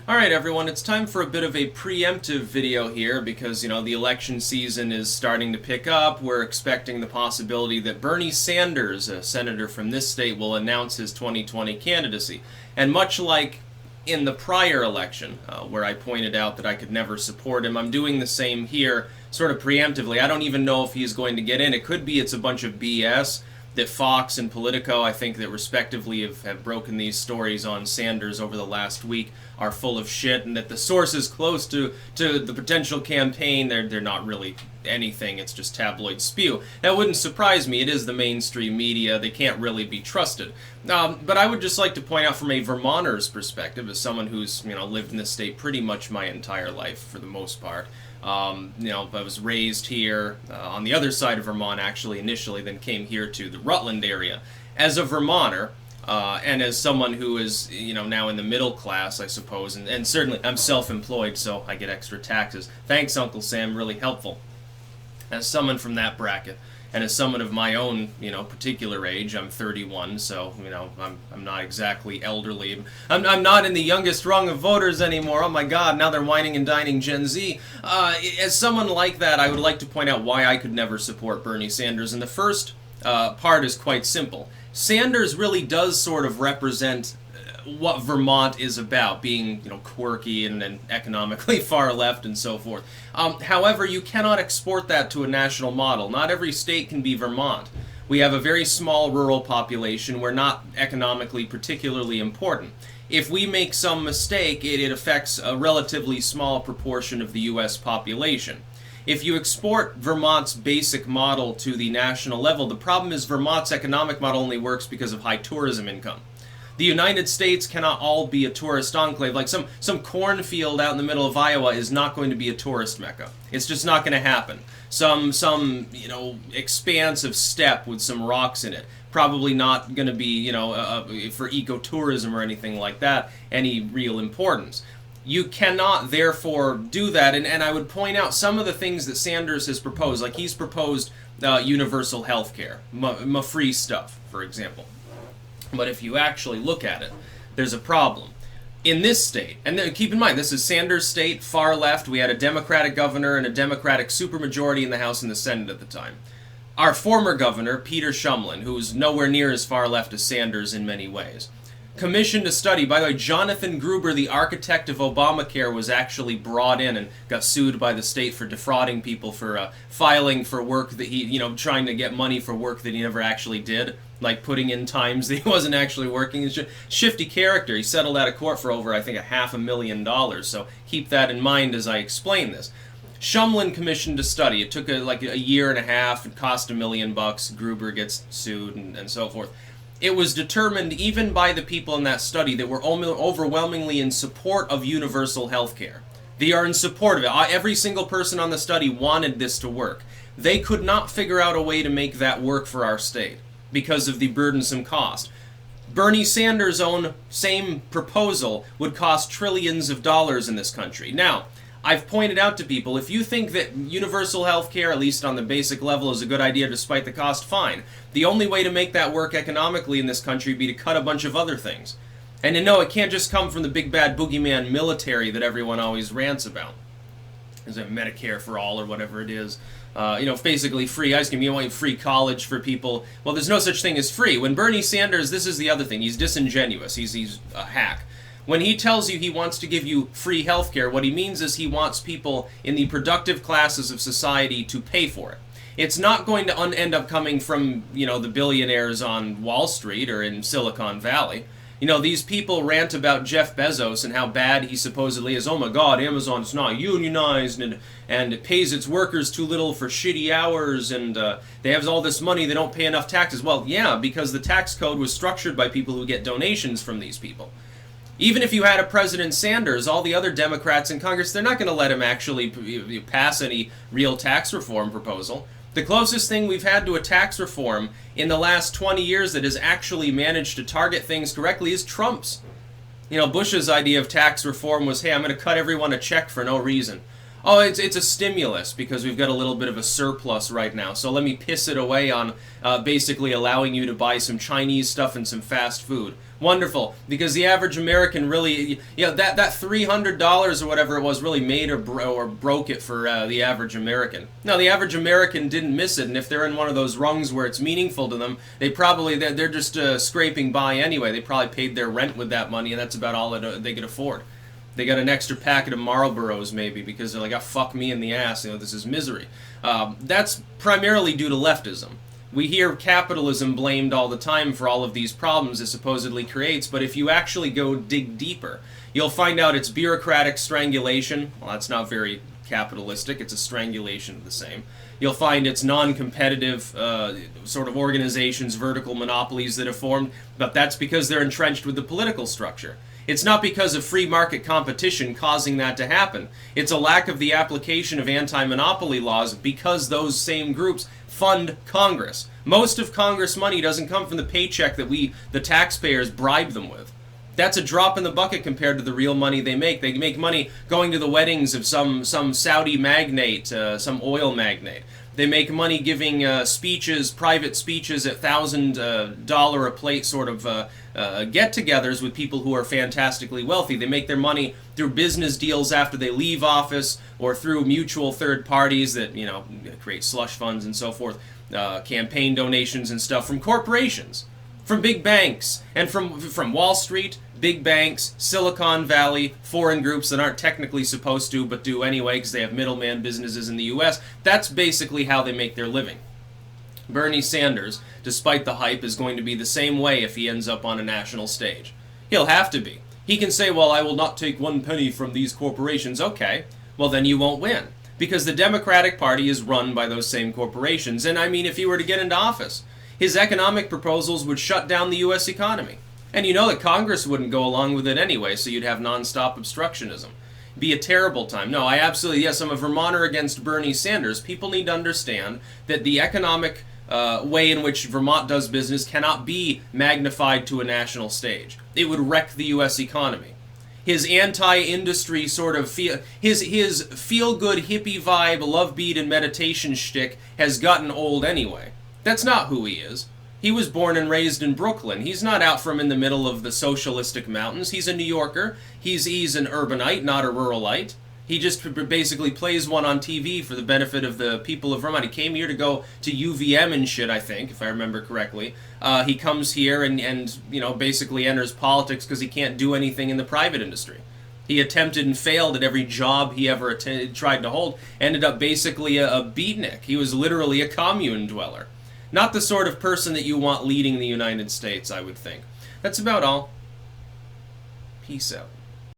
Alright everyone, it's time for a bit of a preemptive video here because, the election season is starting to pick up. We're expecting the possibility that Bernie Sanders, a senator from this state, will announce his 2020 candidacy. And much like in the prior election, where I pointed out that I could never support him, I'm doing the same here, sort of preemptively. I don't even know if he's going to get in. It could be it's a bunch of BS. That Fox and Politico, I think that respectively have broken these stories on Sanders over the last week, are full of shit, and that the sources close to the potential campaign, they're not really anything, it's just tabloid spew. That wouldn't surprise me, it is the mainstream media, they can't really be trusted. But I would just like to point out from a Vermonter's perspective, as someone who's lived in this state pretty much my entire life for the most part. I was raised here on the other side of Vermont, actually, initially, then came here to the Rutland area. As a Vermonter, and as someone who is, now in the middle class, I suppose, and certainly I'm self-employed, so I get extra taxes. Thanks, Uncle Sam, really helpful. As someone from that bracket, and as someone of my own, particular age, I'm 31, so, I'm not exactly elderly. I'm not in the youngest rung of voters anymore. Oh my God, now they're whining and dining Gen Z. As someone like that, I would like to point out why I could never support Bernie Sanders. And the first part is quite simple. Sanders really does sort of represent what Vermont is about, being quirky and economically far left and so forth. However, you cannot export that to a national model. Not every state can be Vermont. We have a very small rural population. We're not economically particularly important. If we make some mistake, it affects a relatively small proportion of the U.S. population. If you export Vermont's basic model to the national level, the problem is Vermont's economic model only works because of high tourism income. The United States cannot all be a tourist enclave. Like some cornfield out in the middle of Iowa is not going to be a tourist mecca. It's just not going to happen. Some expanse of steppe with some rocks in it. Probably not going to be, for ecotourism or anything like that, any real importance. You cannot, therefore, do that. And I would point out some of the things that Sanders has proposed. Like he's proposed universal health care, free stuff, for example. But if you actually look at it, there's a problem. In this state, and keep in mind, this is Sanders' state, far left. We had a Democratic governor and a Democratic supermajority in the House and the Senate at the time. Our former governor, Peter Shumlin, who's nowhere near as far left as Sanders in many ways, commissioned a study. By the way, Jonathan Gruber, the architect of Obamacare, was actually brought in and got sued by the state for defrauding people, for filing for work that he, trying to get money for work that he never actually did. Like putting in times that he wasn't actually working. He's a shifty character. He settled out of court for over, I think, $500,000. So keep that in mind as I explain this. Shumlin commissioned a study. It took like a year and a half. It cost $1 million. Gruber gets sued and so forth. It was determined even by the people in that study that were overwhelmingly in support of universal health care. They are in support of it. Every single person on the study wanted this to work. They could not figure out a way to make that work for our state because of the burdensome cost. Bernie Sanders' own same proposal would cost trillions of dollars in this country. Now, I've pointed out to people, if you think that universal health care, at least on the basic level, is a good idea despite the cost, fine. The only way to make that work economically in this country would be to cut a bunch of other things. And no, it can't just come from the big bad boogeyman military that everyone always rants about. Is it Medicare for all or whatever it is? Basically free ice cream. You want free college for people. Well, there's no such thing as free. When Bernie Sanders, this is the other thing, he's disingenuous. He's a hack. When he tells you he wants to give you free health care, what he means is he wants people in the productive classes of society to pay for it. It's not going to end up coming from, the billionaires on Wall Street or in Silicon Valley. These people rant about Jeff Bezos and how bad he supposedly is. Oh my God, Amazon's not unionized and it pays its workers too little for shitty hours and they have all this money, they don't pay enough taxes. Well, yeah, because the tax code was structured by people who get donations from these people. Even if you had a President Sanders, all the other Democrats in Congress, they're not going to let him actually pass any real tax reform proposal. The closest thing we've had to a tax reform in the last 20 years that has actually managed to target things correctly is Trump's. Bush's idea of tax reform was, hey, I'm going to cut everyone a check for no reason. Oh, it's a stimulus because we've got a little bit of a surplus right now. So let me piss it away on basically allowing you to buy some Chinese stuff and some fast food. Wonderful, because the average American really, that $300 or whatever it was really made or broke it for the average American. No, the average American didn't miss it, and if they're in one of those rungs where it's meaningful to them, they're just scraping by anyway. They probably paid their rent with that money, and that's about all that they could afford. They got an extra packet of Marlboros maybe because they're like, oh, fuck me in the ass, this is misery. That's primarily due to leftism. We hear capitalism blamed all the time for all of these problems it supposedly creates, but if you actually go dig deeper, you'll find out it's bureaucratic strangulation. Well, that's not very capitalistic, it's a strangulation of the same. You'll find it's non-competitive sort of organizations, vertical monopolies that have formed, but that's because they're entrenched with the political structure. It's not because of free market competition causing that to happen. It's a lack of the application of anti-monopoly laws because those same groups fund Congress. Most of Congress money doesn't come from the paycheck that we, the taxpayers, bribe them with. That's a drop in the bucket compared to the real money they make. They make money going to the weddings of some Saudi magnate, some oil magnate. They make money giving speeches, private speeches at $1,000 a plate sort of get-togethers with people who are fantastically wealthy. They make their money through business deals after they leave office or through mutual third parties that, create slush funds and so forth, campaign donations and stuff from corporations, from big banks, and from Wall Street, big banks, Silicon Valley, foreign groups that aren't technically supposed to but do anyway because they have middleman businesses in the US. That's basically how they make their living. Bernie Sanders, despite the hype, is going to be the same way if he ends up on a national stage. He'll have to be. He can say, well, I will not take one penny from these corporations. Okay, well then you won't win. Because the Democratic Party is run by those same corporations. And I mean, if he were to get into office, his economic proposals would shut down the U.S. economy. And you know that Congress wouldn't go along with it anyway, so you'd have nonstop obstructionism. Be a terrible time. No, yes, I'm a Vermonter against Bernie Sanders. People need to understand that the economic way in which Vermont does business cannot be magnified to a national stage. It would wreck the U.S. economy. His anti-industry sort of his feel-good hippie vibe, love beat and meditation shtick has gotten old anyway. That's not who he is. He was born and raised in Brooklyn. He's not out from in the middle of the socialistic mountains. He's a New Yorker. He's an urbanite, not a ruralite. He just basically plays one on TV for the benefit of the people of Vermont. He came here to go to UVM and shit, I think, if I remember correctly. He comes here and basically enters politics because he can't do anything in the private industry. He attempted and failed at every job he ever tried to hold. Ended up basically a beatnik. He was literally a commune dweller. Not the sort of person that you want leading the United States, I would think. That's about all. Peace out.